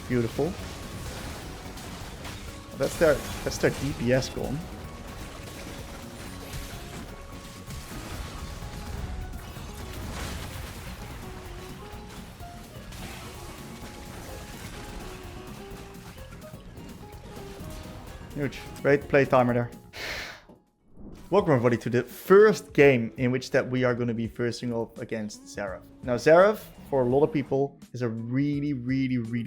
Beautiful. That's their DPS gone. Huge. Great play timer there. Welcome everybody to the first game in which that we are going to be facing off against Xerath. Now Xerath, for a lot of people, is a really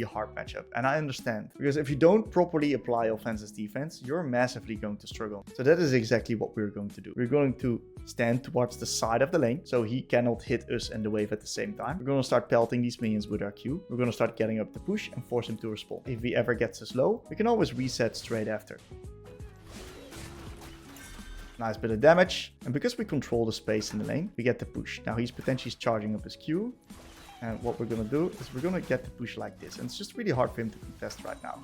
hard matchup. And I understand. Because if you don't properly apply offense defense, you're massively going to struggle. So that is exactly what we're going to do. We're going to stand towards the side of the lane, so he cannot hit us and the wave at the same time. We're going to start pelting these minions with our Q. We're going to start getting up the push and force him to respawn. If he ever gets us low, we can always reset straight after. Nice bit of damage. And because we control the space in the lane, we get the push. Now he's potentially charging up his Q. And what we're going to do is we're going to get the push like this. And it's just really hard for him to contest right now.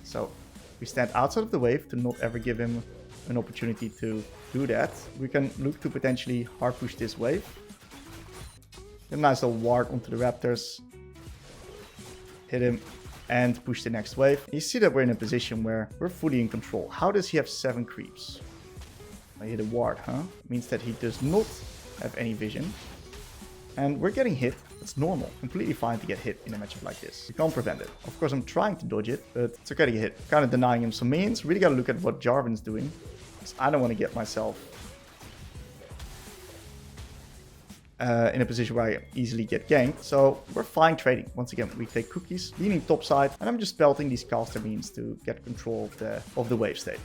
So we stand outside of the wave to not ever give him an opportunity to do that. We can look to potentially hard push this wave. Get a nice little ward onto the Raptors. Hit him and push the next wave. You see that we're in a position where we're fully in control. How does he have 7 creeps? I hit a ward, huh? Means that he does not have any vision. And we're getting hit. It's normal. Completely fine to get hit in a matchup like this. You can't prevent it. Of course, I'm trying to dodge it, but it's okay to get hit. Kind of denying him some minions. Really got to look at what Jarvan's doing, because I don't want to get myself in a position where I easily get ganked. So we're fine trading. Once again, we take cookies, leaning top side, and I'm just pelting these caster minions to get control of the wave state.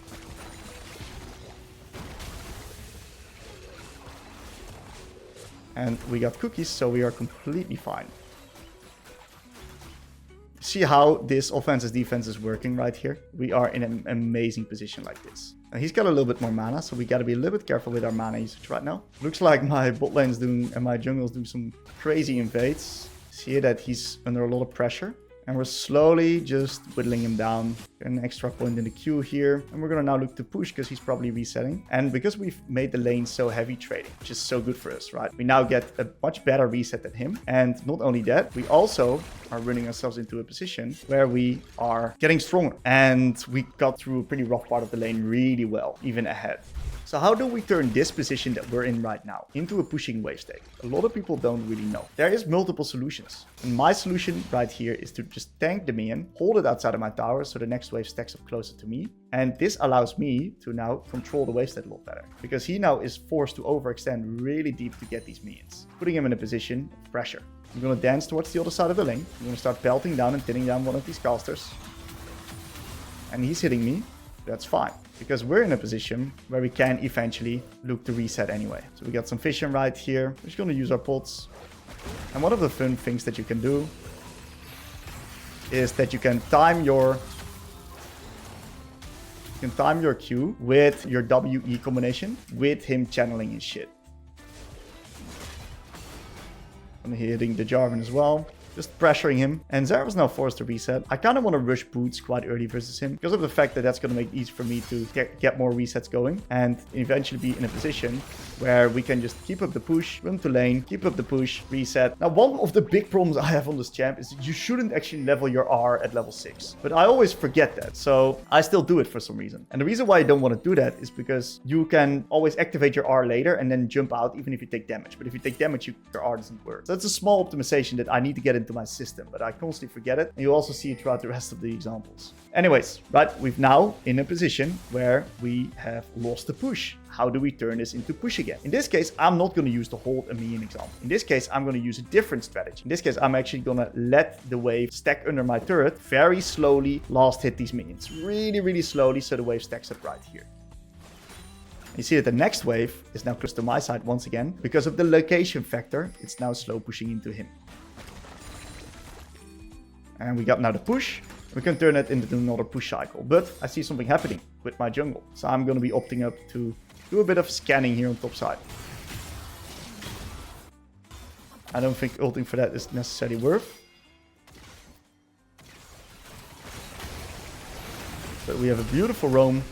And we got cookies, so we are completely fine. See how this offensive defense is working right here? We are in an amazing position like this. Now he's got a little bit more mana, so we got to be a little bit careful with our mana usage right now. Looks like my bot lane's doing and my jungle's doing some crazy invades. See that he's under a lot of pressure. And we're slowly just whittling him down. An extra point in the queue here. And we're going to now look to push because he's probably resetting. And because we've made the lane so heavy trading, which is so good for us, right? We now get a much better reset than him. And not only that, we also are running ourselves into a position where we are getting stronger. And we got through a pretty rough part of the lane really well, even ahead. So how do we turn this position that we're in right now into a pushing wave state? A lot of people don't really know. There is multiple solutions. And my solution right here is to just tank the minion, hold it outside of my tower so the next wave stacks up closer to me. And this allows me to now control the wave state a lot better. Because he now is forced to overextend really deep to get these minions. Putting him in a position of pressure. I'm going to dance towards the other side of the lane. I'm going to start pelting down and thinning down one of these casters. And he's hitting me. That's fine. Because we're in a position where we can eventually look to reset anyway. So we got some vision right here. We're just going to use our pots. And one of the fun things that you can do is that you can time your Q with your WE combination with him channeling his shit. I'm hitting the Jarvan as well. Just pressuring him. And Xerath's now forced to reset. I kind of want to rush boots quite early versus him because of the fact that that's going to make it easy for me to get more resets going and eventually be in a position where we can just keep up the push, run to lane, keep up the push, reset. Now, one of the big problems I have on this champ is that you shouldn't actually level your R at level 6. But I always forget that. So I still do it for some reason. And the reason why I don't want to do that is because you can always activate your R later and then jump out even if you take damage. But if you take damage, your R doesn't work. So that's a small optimization that I need to get into my system, but I constantly forget it. And you'll also see it throughout the rest of the examples. Anyways, right, we've now in a position where we have lost the push. How do we turn this into push again? In this case, I'm not going to use the hold a minion example. In this case, I'm going to use a different strategy. In this case, I'm actually going to let the wave stack under my turret very slowly last hit these minions. Really slowly so the wave stacks up right here. You see that the next wave is now close to my side once again. Because of the location factor, it's now slow pushing into him. And we got now the push. We can turn it into another push cycle. But I see something happening with my jungle. So I'm going to be opting up to do a bit of scanning here on top side. I don't think ulting for that is necessarily worth. But we have a beautiful roam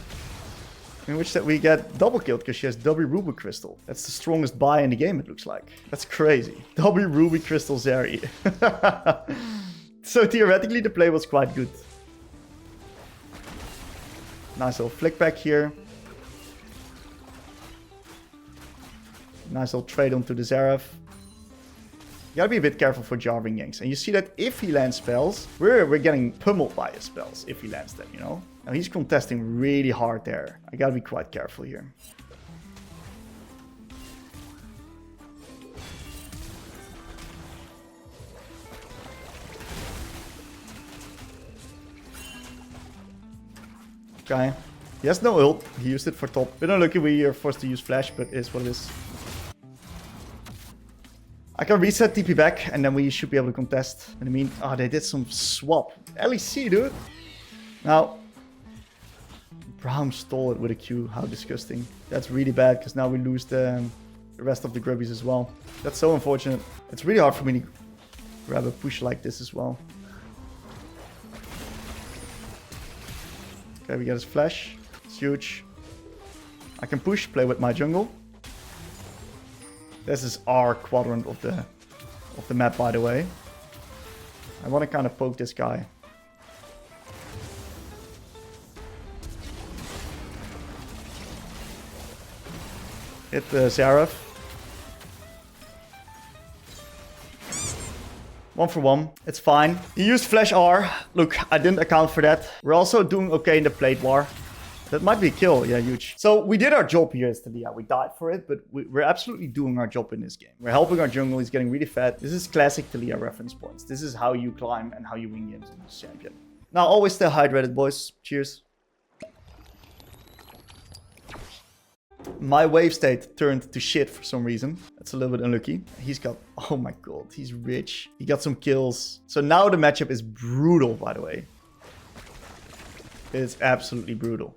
in which that we get double killed because she has double ruby crystal. That's the strongest buy in the game, it looks like. That's crazy. Double ruby crystal Zeri. So theoretically, the play was quite good. Nice little flick back here. Nice little trade onto the Xerath. You gotta be a bit careful for Jarvan ganks. And you see that if he lands spells, we're getting pummeled by his spells if he lands them, you know? Now he's contesting really hard there. I gotta be quite careful here. Okay. He has no ult. He used it for top. Bit unlucky we are forced to use flash, but it is what it is. I can reset TP back, and then we should be able to contest. In the mean, oh, they did some swap. LEC, dude. Now, Braum stole it with a Q. How disgusting. That's really bad, because now we lose the rest of the grubbies as well. That's so unfortunate. It's really hard for me to grab a push like this as well. Okay, we get his flash. It's huge. I can push, play with my jungle. This is our quadrant of the map, by the way. I want to kind of poke this guy. Hit the Xerath. 1 for 1. It's fine. He used Flash R. Look, I didn't account for that. We're also doing okay in the plate war. That might be a kill. Yeah, huge. So we did our job here as Taliyah. We died for it, but we're absolutely doing our job in this game. We're helping our jungle. He's getting really fat. This is classic Taliyah reference points. This is how you climb and how you win games in this champion. Now, always stay hydrated, boys. Cheers. My wave state turned to shit for some reason. That's a little bit unlucky. He's got... Oh my god, he's rich. He got some kills. So now the matchup is brutal, by the way. It's absolutely brutal.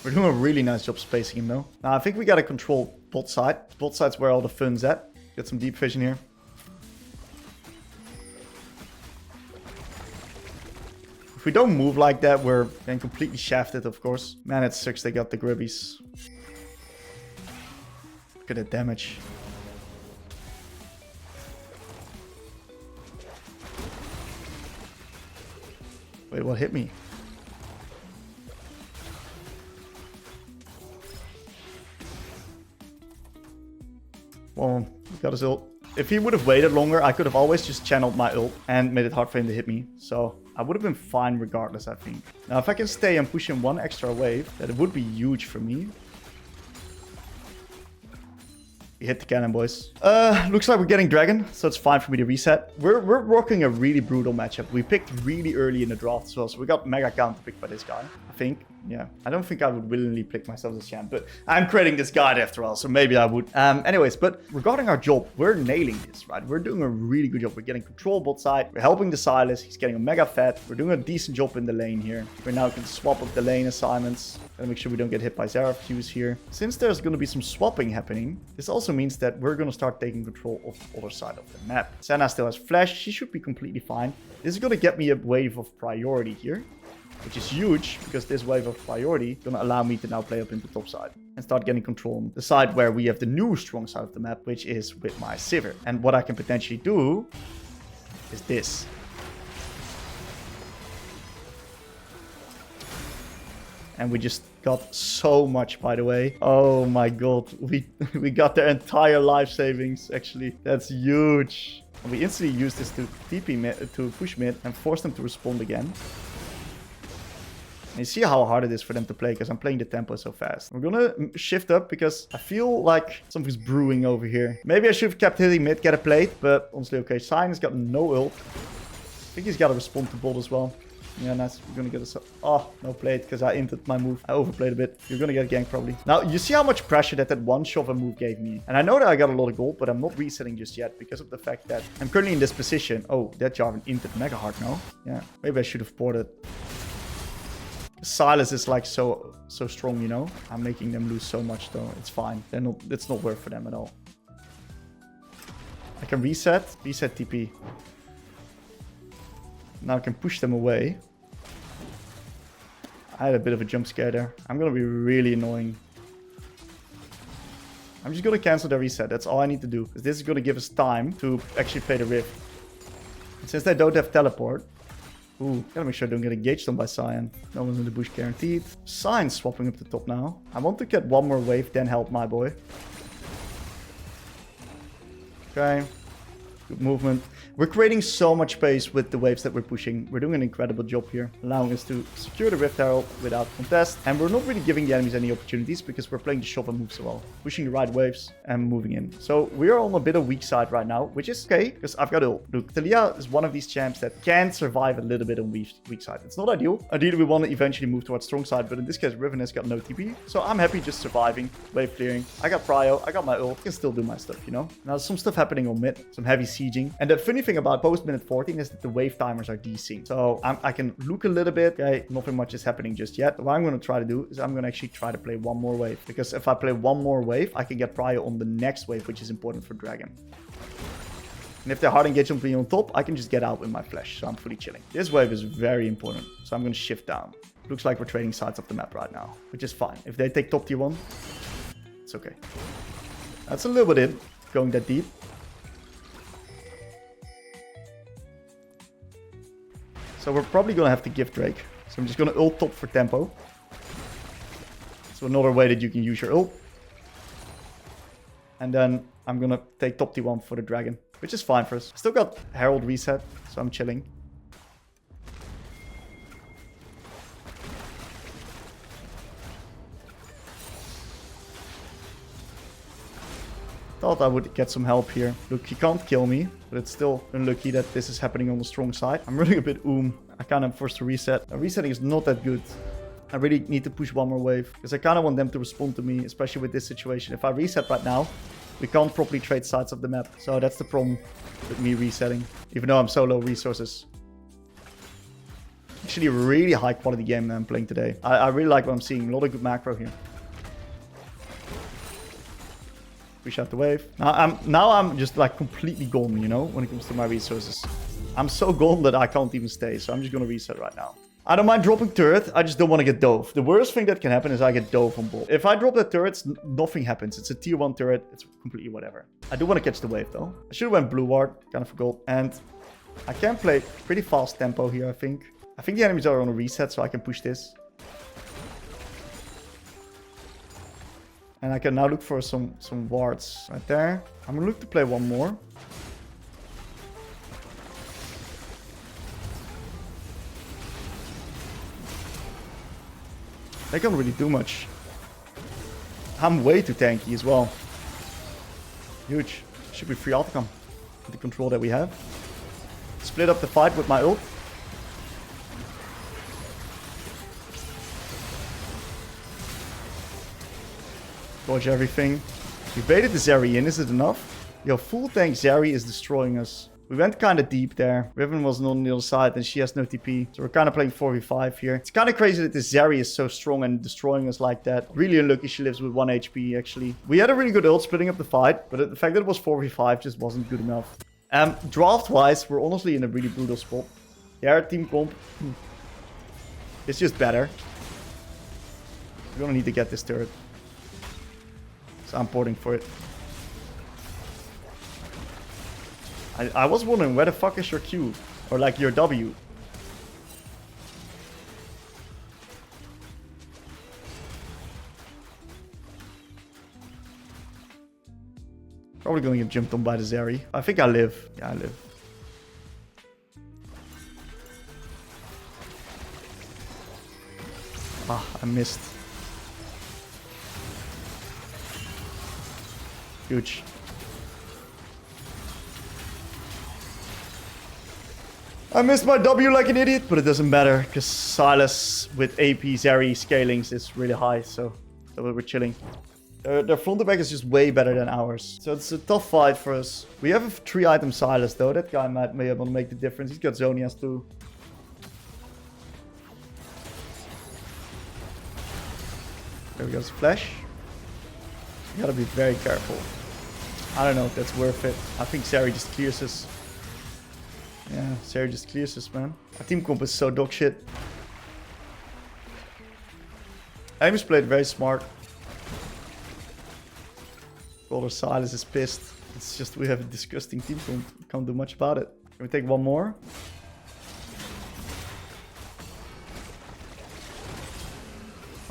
We're doing a really nice job spacing him, though. Now, I think we gotta control bot side. Bot side's where all the fun's at. Get some deep vision here. If we don't move like that, we're getting completely shafted, of course. Man, it sucks they got the grubbies. Look at the damage. Wait, what hit me? Well, he got his ult. If he would have waited longer, I could have always just channeled my ult and made it hard for him to hit me. So I would have been fine regardless, I think. Now, if I can stay and push him one extra wave, that would be huge for me. We hit the cannon, boys. Looks like we're getting dragon, so it's fine for me to reset. We're rocking a really brutal matchup. We picked really early in the draft as well, so we got mega counter picked by this guy, I think. Yeah, I don't think I would willingly pick myself as champ, but I'm creating this guide after all, so maybe I would. Anyways, but regarding our job, we're nailing this, right? We're doing a really good job. We're getting control bot side. We're helping the Silas. He's getting a mega fat. We're doing a decent job in the lane here. We're now going to swap up the lane assignments. Gotta make sure we don't get hit by Xerath Qs here. Since there's going to be some swapping happening, this also means that we're going to start taking control of the other side of the map. Senna still has flash. She should be completely fine. This is going to get me a wave of priority here, which is huge because this wave of priority is going to allow me to now play up into top side and start getting control on the side where we have the new strong side of the map, which is with my Sivir. And what I can potentially do is this. And we just got so much, by the way. Oh my god. We got their entire life savings, actually. That's huge. And we instantly used this to TP mid, to push mid and force them to respond again. And you see how hard it is for them to play because I'm playing the tempo so fast. We're gonna shift up because I feel like something's brewing over here. Maybe I should have kept hitting mid, get a plate, but honestly, okay. Sign has got no ult. I think he's got to respond to bot as well. Yeah, nice. We're gonna get a... Oh, no plate because I inted my move. I overplayed a bit. You're gonna get a gank probably. Now, you see how much pressure that one shove a move gave me. And I know that I got a lot of gold, but I'm not resetting just yet because of the fact that I'm currently in this position. Oh, that Jarvan inted mega hard now. Yeah, maybe I should have ported. Silas is like so strong, you know. I'm making them lose so much though. It's fine. It's not worth for them at all. I can reset TP. Now I can push them away. I had a bit of a jump scare there. I'm gonna be really annoying. I'm just gonna cancel the reset. That's all I need to do. Because this is gonna give us time to actually play the Rift. Since they don't have teleport... Ooh, gotta make sure I don't get engaged on by Cyan. No one's in the bush guaranteed. Cyan's swapping up the top now. I want to get one more wave, then help my boy. Okay. Good movement. We're creating so much space with the waves that we're pushing. We're doing an incredible job here, allowing us to secure the Rift Herald without contest. And we're not really giving the enemies any opportunities because we're playing the shove and move so well. Pushing the right waves and moving in. So we are on a bit of weak side right now, which is okay because I've got ult. Look, Taliyah is one of these champs that can survive a little bit on weak side. It's not ideal. Ideally, we want to eventually move towards strong side, but in this case, Riven has got no TP. So I'm happy just surviving, wave clearing. I got prio, I got my ult. I can still do my stuff, you know? Now, some stuff happening on mid, some heavy sieging. And the funny thing about post minute 14 is that the wave timers are desynced. So I can look a little bit. Okay, nothing much is happening just yet. What I'm going to try to do is I'm going to actually try to play one more wave. Because if I play one more wave, I can get prio on the next wave, which is important for Dragon. And if they hard engage on me on top, I can just get out with my flash. So I'm fully chilling. This wave is very important. So I'm going to shift down. Looks like we're trading sides of the map right now, which is fine. If they take top tier 1, it's okay. That's a little bit it, going that deep. So we're probably going to have to give Drake. So I'm just going to ult top for tempo. So another way that you can use your ult. And then I'm going to take top T1 for the Dragon, which is fine for us. Still got Herald reset, so I'm chilling. Thought I would get some help here. Look, he can't kill me, but it's still unlucky that this is happening on the strong side. I'm running a bit I kind of forced to reset. Resetting is not that good. I really need to push one more wave because I kind of want them to respond to me, especially with this situation. If I reset right now, we can't properly trade sides of the map. So that's the problem with me resetting, even though I'm so low resources. Actually, a really high quality game that I'm playing today. I really like what I'm seeing. A lot of good macro here. Push out the wave. Now I'm just like completely gone, you know, when it comes to my resources. I'm so gone that I can't even stay. So I'm just going to reset right now. I don't mind dropping turret. I just don't want to get dove. The worst thing that can happen is I get dove on ball. If I drop the turrets, nothing happens. It's a tier 1 turret. It's completely whatever. I do want to catch the wave though. I should have went blue ward. Kind of forgot. And I can play pretty fast tempo here, I think. I think the enemies are on a reset, so I can push this. And I can now look for some wards right there. I'm going to look to play one more. They can't really do much. I'm way too tanky as well. Huge. Should be free outcome with the control that we have. Split up the fight with my ult. Dodge everything. We baited the Zeri in. Is it enough? Yo, full tank Zeri is destroying us. We went kind of deep there. Riven was on the other side and she has no TP. So we're kind of playing 4v5 here. It's kind of crazy that this Zeri is so strong and destroying us like that. Really unlucky she lives with 1 HP actually. We had a really good ult splitting up the fight. But the fact that it was 4v5 just wasn't good enough. Draft-wise, we're honestly in a really brutal spot. Their team comp is just better. We're gonna need to get this turret. So I'm porting for it. I was wondering, where the fuck is your Q? Or like your W? Probably going to get jumped on by the Zeri. I think I live. Yeah, I live. Ah, I missed. Huge. I missed my W like an idiot, but it doesn't matter because Silas with AP Zeri scalings is really high, so we're chilling. Their front to back is just way better than ours, so it's a tough fight for us. We have a 3-item Silas though. That guy might be able to make the difference. He's got Zonias too. There goes Flash. You gotta be very careful. I don't know if that's worth it. I think Zeri just clears us. Yeah, Zeri just clears us, man. Our team comp is so dog shit. Amos played very smart. Brother Silas is pissed. It's just we have a disgusting team comp. We can't do much about it. Can we take one more?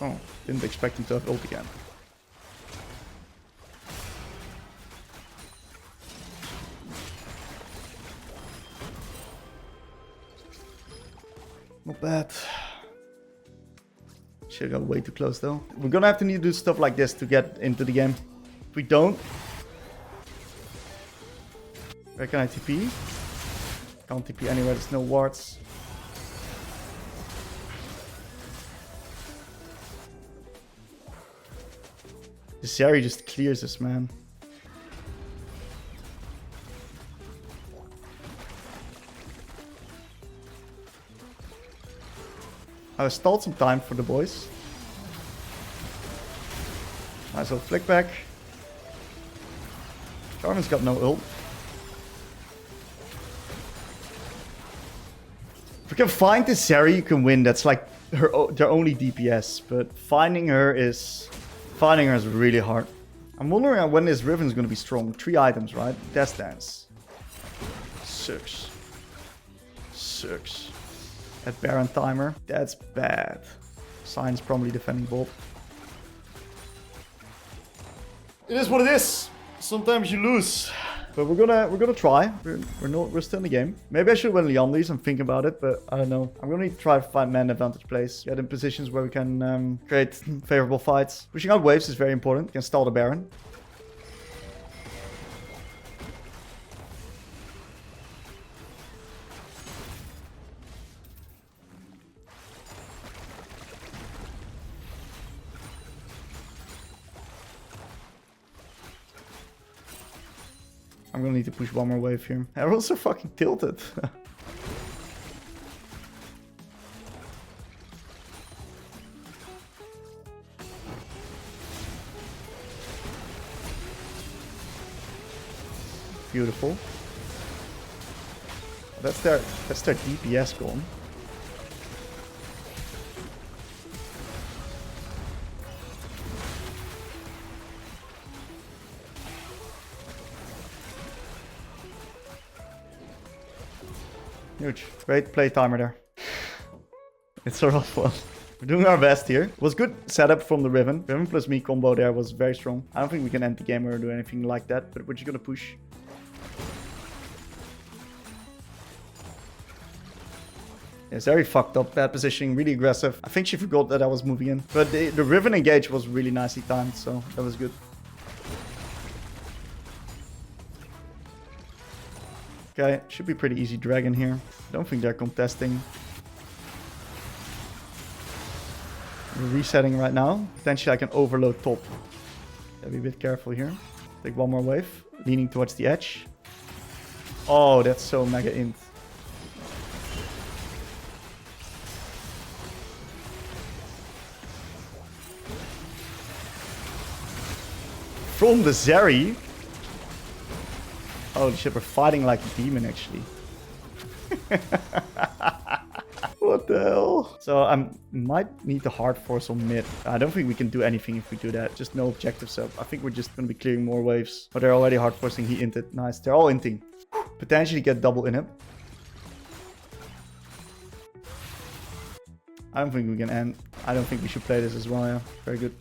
Oh, didn't expect him to have ult again. Not bad. Shit, got way too close though. We're gonna have to need to do stuff like this to get into the game. If we don't... Where can I TP? Can't TP anywhere, there's no wards. The Zeri just clears us, man. I stalled some time for the boys. Nice little flick back. Jarvan's got no ult. If we can find this Zeri, you can win. That's like their only DPS. But finding her is really hard. I'm wondering when this Riven is going to be strong. 3 items, right? Death Dance. Sucks. Sucks. At Baron timer. That's bad. Sign's probably defending bot. It is what it is. Sometimes you lose. But we're gonna try. We're still in the game. Maybe I should win Liandry's. I'm thinking about it, but I don't know. I'm gonna need to try to find man advantage plays. Get in positions where we can create favorable fights. Pushing out waves is very important. We can stall the Baron. I'm gonna need to push one more wave here. Everyone's so fucking tilted. Beautiful. That's their DPS gone. Huge. Great play timer there. It's a rough one. We're doing our best here. It was good setup from the Riven. Riven plus me combo there was very strong. I don't think we can end the game or do anything like that, but we're just gonna push. It's very fucked up. Bad positioning, really aggressive. I think she forgot that I was moving in. But the Riven engage was really nicely timed, so that was good. Okay, should be pretty easy dragon here. Don't think they're contesting. We're resetting right now. Potentially I can overload top. Gotta be a bit careful here. Take one more wave. Leaning towards the edge. Oh, that's so mega int. From the Zeri. Holy shit, we're fighting like a demon, actually. What the hell? So I might need to hard force on mid. I don't think we can do anything if we do that. Just no objectives up. I think we're just going to be clearing more waves. But they're already hard forcing. He inted. Nice. They're all inting. Potentially get double in him. I don't think we can end. I don't think we should play this as well, yeah. Very good.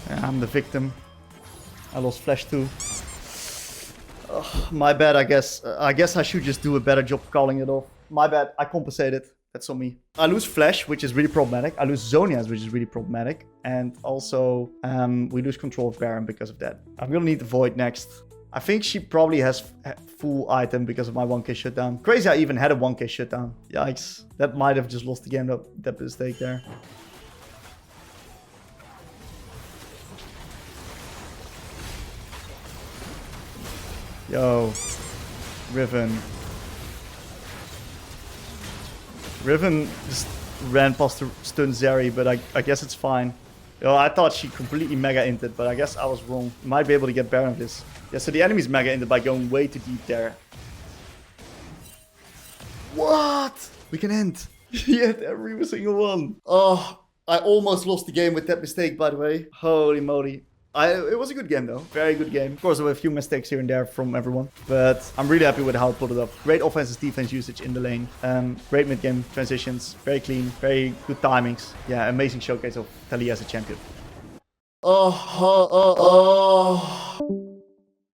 I'm the victim. I lost flash too. My bad, I guess. I guess I should just do a better job calling it off. My bad. I compensated. That's on me. I lose flash, which is really problematic. I lose Zhonya's, which is really problematic. And also, we lose control of Baron because of that. I'm gonna need the Void next. I think she probably has full item because of my 1k shutdown. Crazy I even had a 1k shutdown. Yikes. That might have just lost the game, that mistake there. Yo, Riven. Riven just ran past the stun Zeri, but I guess it's fine. Yo, I thought she completely mega inted, but I guess I was wrong. Might be able to get Baron of this. Yeah, so the enemy's mega inted by going way too deep there. What? We can end. He had every single one. Oh, I almost lost the game with that mistake, by the way. Holy moly. It was a good game, though. Very good game. Of course, there were a few mistakes here and there from everyone. But I'm really happy with how I pulled it up. Great offensive defense usage in the lane. Great mid-game transitions. Very clean. Very good timings. Yeah, amazing showcase of Taliyah as a champion. Oh.